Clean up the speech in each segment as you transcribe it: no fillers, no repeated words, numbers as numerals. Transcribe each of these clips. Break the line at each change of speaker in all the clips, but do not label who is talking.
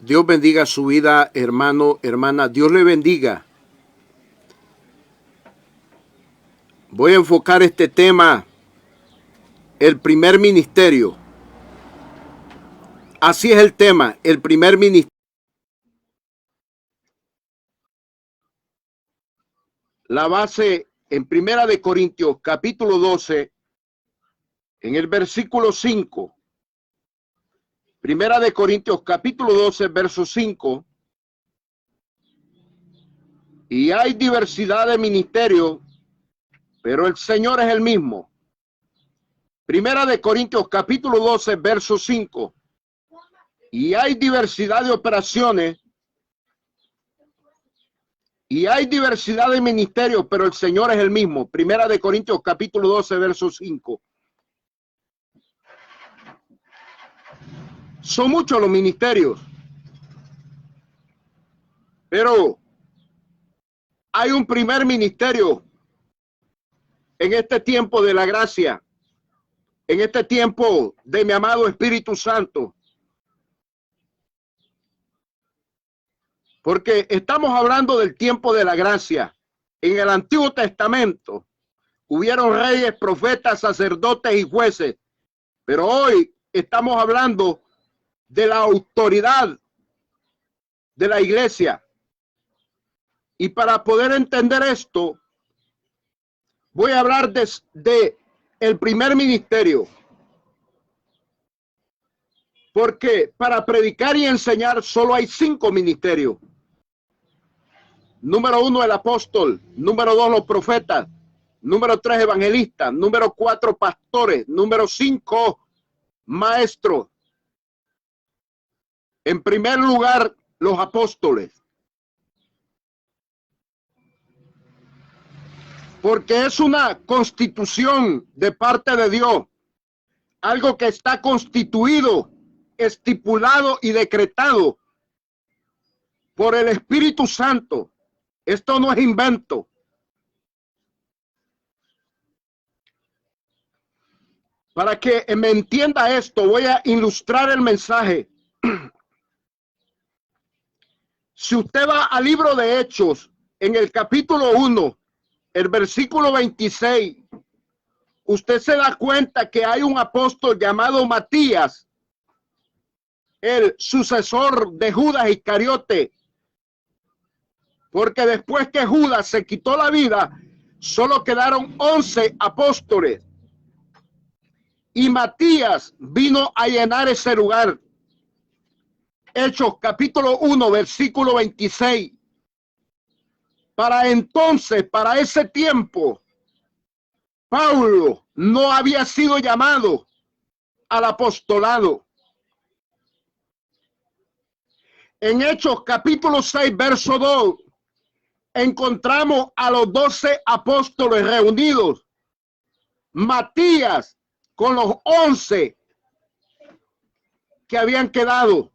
Dios bendiga su vida, hermano, hermana. Dios le bendiga. Voy a enfocar este tema, el primer ministerio. Así es el tema, el primer ministerio. La base en Primera de Corintios, capítulo 12, en el versículo 5. Primera de Corintios, capítulo 12, verso 5. Y hay diversidad de ministerios, pero el Señor es el mismo. Primera de Corintios, capítulo 12, verso 5. Y hay diversidad de operaciones, y hay diversidad de ministerios, pero el Señor es el mismo. Primera de Corintios, capítulo 12, verso 5. Son muchos los ministerios, pero hay un primer ministerio en este tiempo de la gracia, en este tiempo de mi amado Espíritu Santo. Porque estamos hablando del tiempo de la gracia. En el Antiguo Testamento hubieron reyes, profetas, sacerdotes y jueces, pero hoy estamos hablando de la autoridad de la iglesia. Y para poder entender esto, voy a hablar de el primer ministerio. Porque para predicar y enseñar solo hay 5 ministerios. Número 1, el apóstol. Número 2, los profetas. Número 3, evangelistas. Número 4, pastores. Número 5, maestros. En primer lugar, los apóstoles. Porque es una constitución de parte de Dios. Algo que está constituido, estipulado y decretado por el Espíritu Santo. Esto no es invento. Para que me entienda esto, voy a ilustrar el mensaje. Si usted va al libro de Hechos, en el capítulo 1, el versículo 26, usted se da cuenta que hay un apóstol llamado Matías, el sucesor de Judas Iscariote. Porque después que Judas se quitó la vida, solo quedaron 11 apóstoles. Y Matías vino a llenar ese lugar. Hechos capítulo 1, versículo 26. Para entonces, para ese tiempo, Pablo no había sido llamado al apostolado. En Hechos capítulo 6, verso 2, encontramos a los 12 apóstoles reunidos. Matías con los 11 que habían quedado.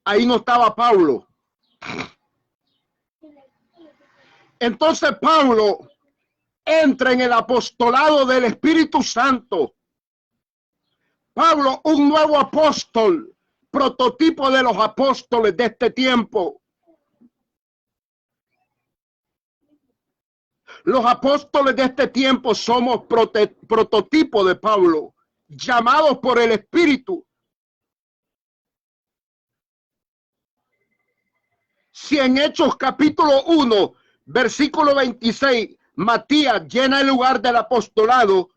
Ahí no estaba Pablo. Entonces Pablo entra en el apostolado del Espíritu Santo. Pablo, un nuevo apóstol, prototipo de los apóstoles de este tiempo. Los apóstoles de este tiempo somos prototipo de Pablo, llamados por el Espíritu. Si en Hechos capítulo 1, versículo 26, Matías llena el lugar del apostolado,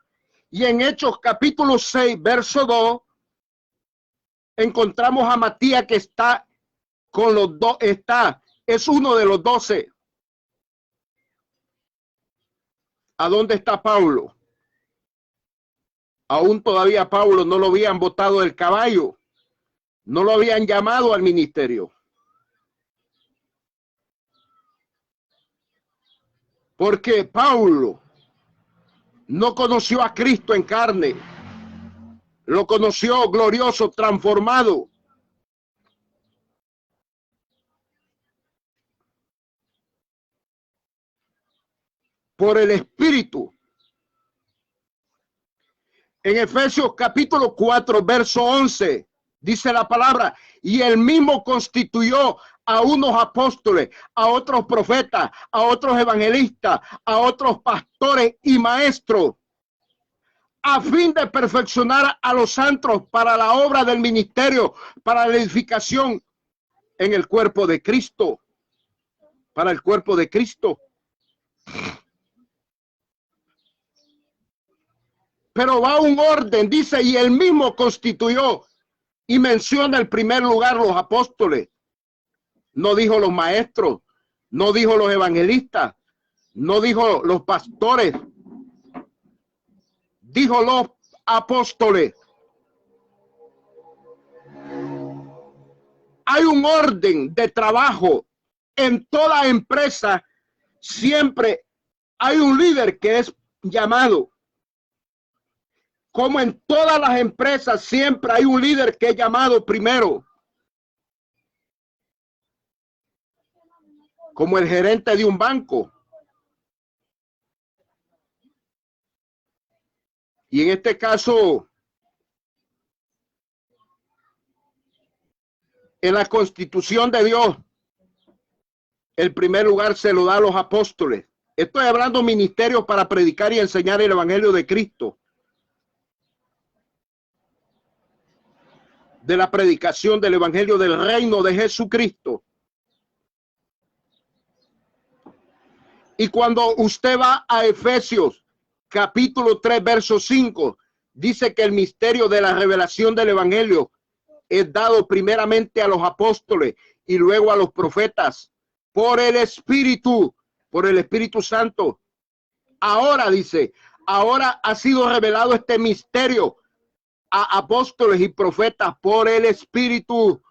y en Hechos capítulo 6, verso 2, encontramos a Matías que está con los dos, es uno de los 12. ¿A dónde está Pablo? Aún todavía Pablo no lo habían botado del caballo, no lo habían llamado al ministerio. Porque Pablo no conoció a Cristo en carne, lo conoció glorioso, transformado. Por el Espíritu. En Efesios capítulo 4, verso 11, Dice la palabra, y él mismo constituyó a unos apóstoles, a otros profetas, a otros evangelistas, a otros pastores y maestros, a fin de perfeccionar a los santos para la obra del ministerio, para la edificación en el cuerpo de Cristo, para el cuerpo de Cristo. Pero va un orden, dice, y él mismo constituyó, y menciona en primer lugar los apóstoles. No dijo los maestros, no dijo los evangelistas, no dijo los pastores, dijo los apóstoles. Hay un orden de trabajo en toda empresa. Siempre hay un líder que es llamado. Como en todas las empresas, siempre hay un líder que es llamado primero. Como el gerente de un banco. Y en este caso, en la Constitución de Dios, el primer lugar se lo da a los apóstoles. Estoy hablando ministerios para predicar y enseñar el evangelio de Cristo. De la predicación del evangelio del reino de Jesucristo. Y cuando usted va a Efesios capítulo 3 verso 5, dice que el misterio de la revelación del evangelio es dado primeramente a los apóstoles y luego a los profetas por el Espíritu Santo. Ahora dice, ahora ha sido revelado este misterio a apóstoles y profetas por el Espíritu.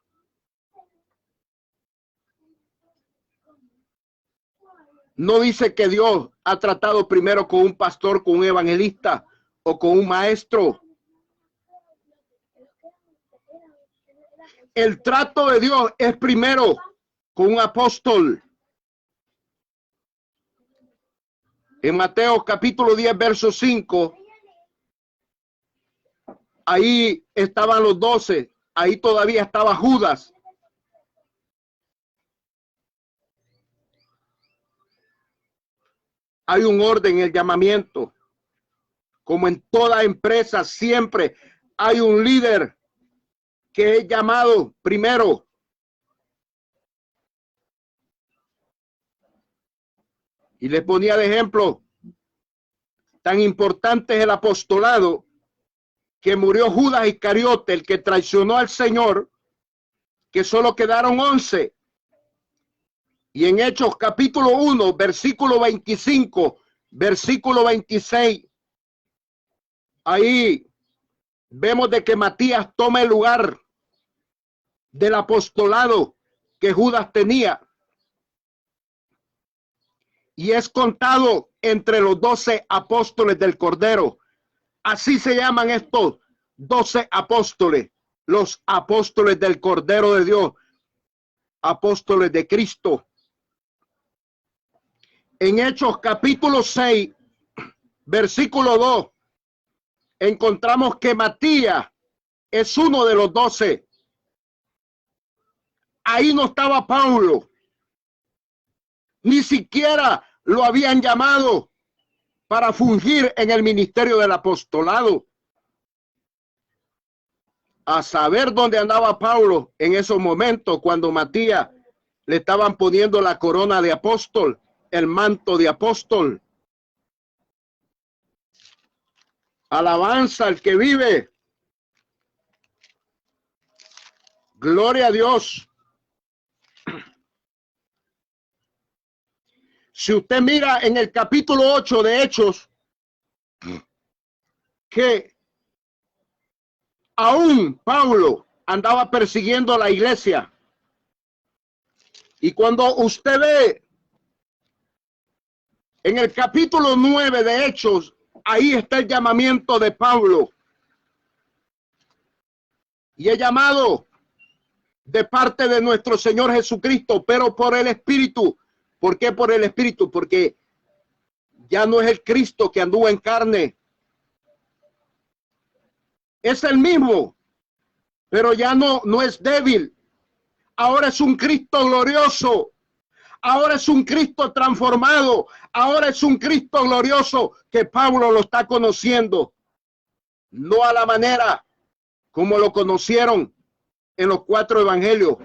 No dice que Dios ha tratado primero con un pastor, con un evangelista o con un maestro. El trato de Dios es primero con un apóstol. En Mateo capítulo 10 verso 5, ahí estaban los 12, ahí todavía estaba Judas. Hay un orden en el llamamiento. Como en toda empresa, siempre hay un líder que es llamado primero. Y les ponía de ejemplo, tan importante es el apostolado que murió Judas Iscariote, el que traicionó al Señor, que solo quedaron 11. Y en Hechos capítulo 1, versículo 25, versículo 26, ahí vemos de que Matías toma el lugar del apostolado que Judas tenía. Y es contado entre los 12 apóstoles del Cordero. Así se llaman estos 12 apóstoles, los apóstoles del Cordero de Dios, apóstoles de Cristo. En Hechos capítulo 6, versículo 2, encontramos que Matías es uno de los 12. Ahí no estaba Pablo. Ni siquiera lo habían llamado para fungir en el ministerio del apostolado. A saber dónde andaba Pablo en esos momentos cuando Matías le estaban poniendo la corona de apóstol, el manto de apóstol. Alabanza al que vive. Gloria a Dios. Si usted mira en el capítulo 8 de Hechos, que aún Pablo andaba persiguiendo a la iglesia. Y cuando usted ve en el capítulo 9 de Hechos, ahí está el llamamiento de Pablo. Y es llamado de parte de nuestro Señor Jesucristo, pero por el Espíritu. ¿Por qué por el Espíritu? Porque ya no es el Cristo que anduvo en carne. Es el mismo, pero ya no es débil. Ahora es un Cristo glorioso. Ahora es un Cristo transformado. Ahora es un Cristo glorioso que Pablo lo está conociendo. No a la manera como lo conocieron en los 4 evangelios.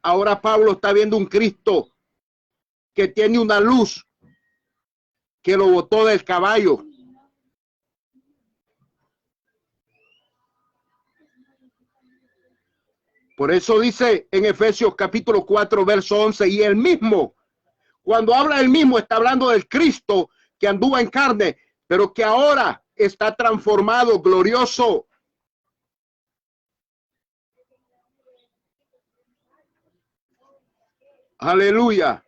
Ahora Pablo está viendo un Cristo que tiene una luz que lo botó del caballo. Por eso dice en Efesios capítulo 4, verso 11, y el mismo, cuando habla del mismo, está hablando del Cristo que anduvo en carne, pero que ahora está transformado, glorioso. Aleluya.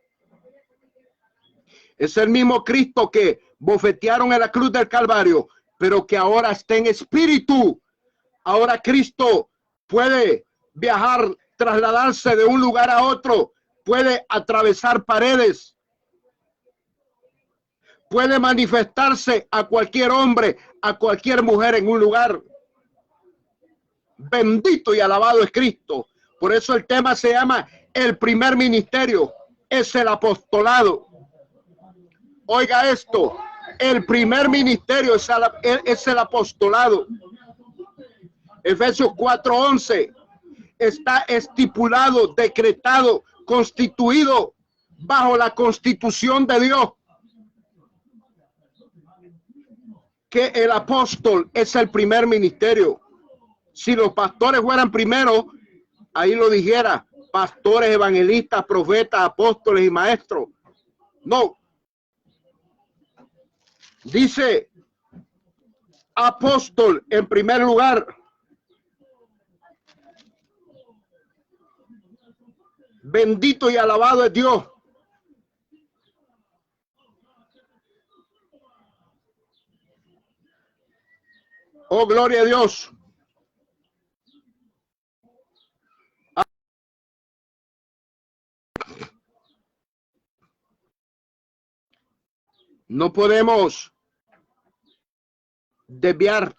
Es el mismo Cristo que bofetearon en la cruz del Calvario, pero que ahora está en espíritu. Ahora Cristo puede viajar, trasladarse de un lugar a otro, puede atravesar paredes, puede manifestarse a cualquier hombre, a cualquier mujer en un lugar. Bendito y alabado es Cristo. Por eso el tema se llama el primer ministerio, es el apostolado. Oiga esto, el primer ministerio es el apostolado. Efesios 4:11 está estipulado, decretado, constituido bajo la constitución de Dios, que el apóstol es el primer ministerio. Si los pastores fueran primero, ahí lo dijera, pastores, evangelistas, profetas, apóstoles y maestros. No. Dice apóstol en primer lugar. Bendito y alabado es Dios. Oh, gloria a Dios. No podemos desviar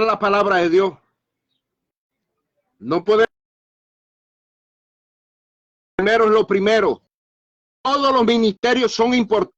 la palabra de Dios. No podemos. Primero es lo primero. Todos los ministerios son importantes.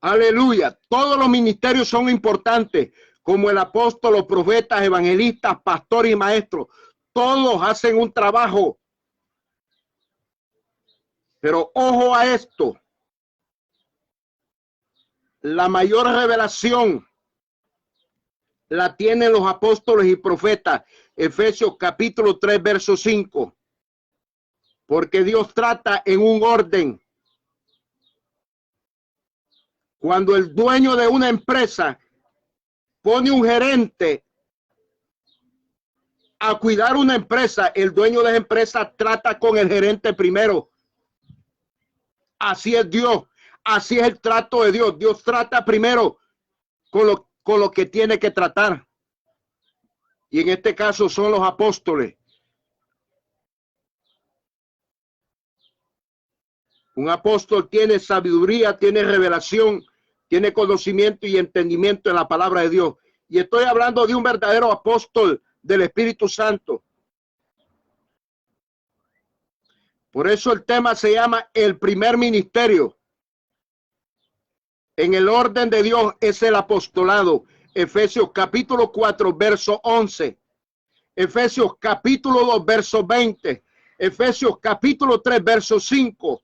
Aleluya. Todos los ministerios son importantes, como el apóstol, los profetas, evangelistas, pastores y maestros. Todos hacen un trabajo. Pero ojo a esto. La mayor revelación la tienen los apóstoles y profetas. Efesios capítulo 3, verso 5. Porque Dios trata en un orden. Cuando el dueño de una empresa pone un gerente a cuidar una empresa, el dueño de la empresa trata con el gerente primero. Así es Dios, así es el trato de Dios. Dios trata primero con lo que tiene que tratar. Y en este caso son los apóstoles. Un apóstol tiene sabiduría, tiene revelación, tiene conocimiento y entendimiento en la palabra de Dios. Y estoy hablando de un verdadero apóstol del Espíritu Santo. Por eso el tema se llama el primer ministerio. En el orden de Dios es el apostolado. Efesios capítulo 4, verso 11. Efesios capítulo 2, verso 20. Efesios capítulo 3, verso 5.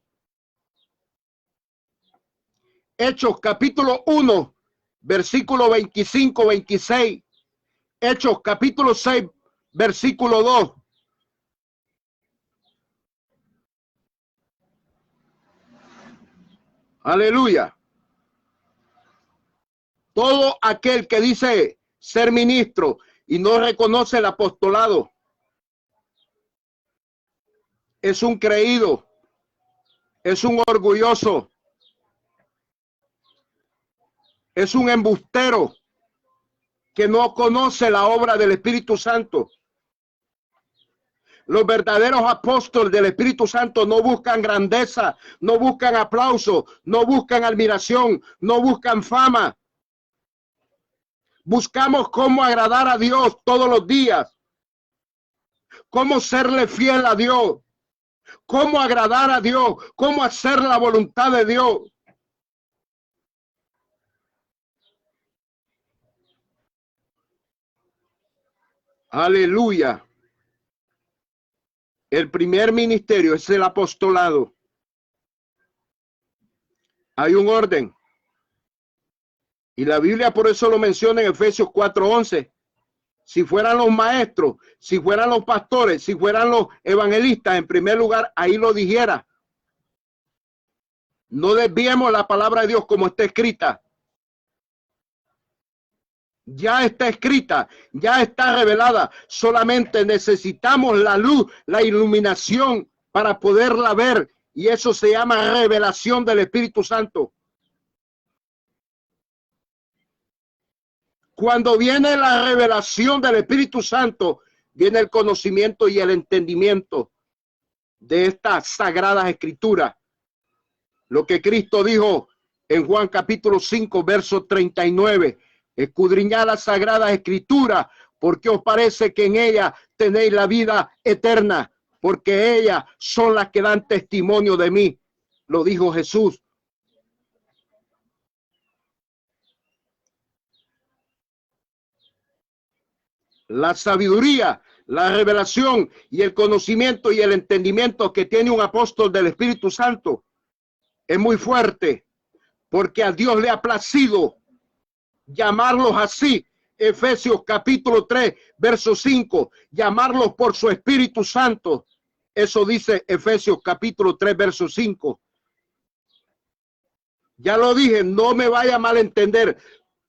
Hechos capítulo 1, versículo 25, 26. Hechos capítulo 6, versículo 2. Aleluya. Todo aquel que dice ser ministro y no reconoce el apostolado es un creído, es un orgulloso, es un embustero que no conoce la obra del Espíritu Santo. Los verdaderos apóstoles del Espíritu Santo no buscan grandeza, no buscan aplauso, no buscan admiración, no buscan fama. Buscamos cómo agradar a Dios todos los días, cómo serle fiel a Dios, cómo agradar a Dios, cómo hacer la voluntad de Dios. Aleluya. El primer ministerio es el apostolado. Hay un orden. Y la Biblia por eso lo menciona en Efesios 4:11. Si fueran los maestros, si fueran los pastores, si fueran los evangelistas, en primer lugar, ahí lo dijera. No desviemos la palabra de Dios como está escrita. Ya está escrita, ya está revelada. Solamente necesitamos la luz, la iluminación para poderla ver. Y eso se llama revelación del Espíritu Santo. Cuando viene la revelación del Espíritu Santo, viene el conocimiento y el entendimiento de estas sagradas escrituras. Lo que Cristo dijo en Juan capítulo 5, verso 39. Escudriñad las sagradas escrituras, porque os parece que en ellas tenéis la vida eterna, porque ellas son las que dan testimonio de mí. Lo dijo Jesús. La sabiduría, la revelación y el conocimiento y el entendimiento que tiene un apóstol del Espíritu Santo es muy fuerte, porque a Dios le ha placido llamarlos así. Efesios capítulo 3, verso 5, llamarlos por su Espíritu Santo. Eso dice Efesios capítulo 3, verso 5. Ya lo dije, no me vaya a malentender.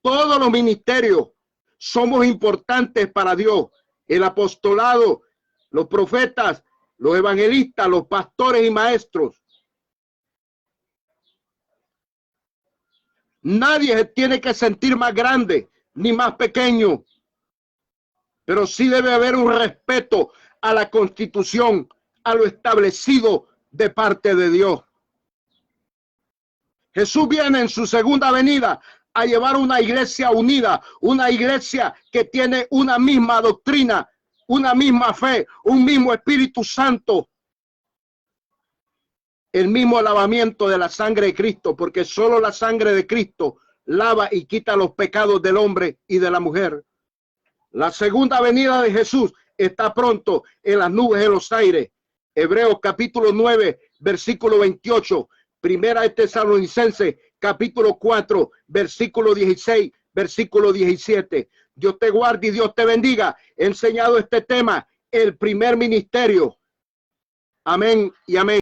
Todos los ministerios somos importantes para Dios. El apostolado, los profetas, los evangelistas, los pastores y maestros. Nadie se tiene que sentir más grande ni más pequeño, pero sí debe haber un respeto a la Constitución, a lo establecido de parte de Dios. Jesús viene en su segunda venida a llevar una iglesia unida, una iglesia que tiene una misma doctrina, una misma fe, un mismo Espíritu Santo, el mismo lavamiento de la sangre de Cristo, porque solo la sangre de Cristo lava y quita los pecados del hombre y de la mujer. La segunda venida de Jesús está pronto en las nubes de los aires. Hebreos capítulo 9, versículo 28. Primera de Tesalonicenses capítulo 4, versículo 16, versículo 17. Dios te guarde y Dios te bendiga. He enseñado este tema, el primer ministerio. Amén y amén.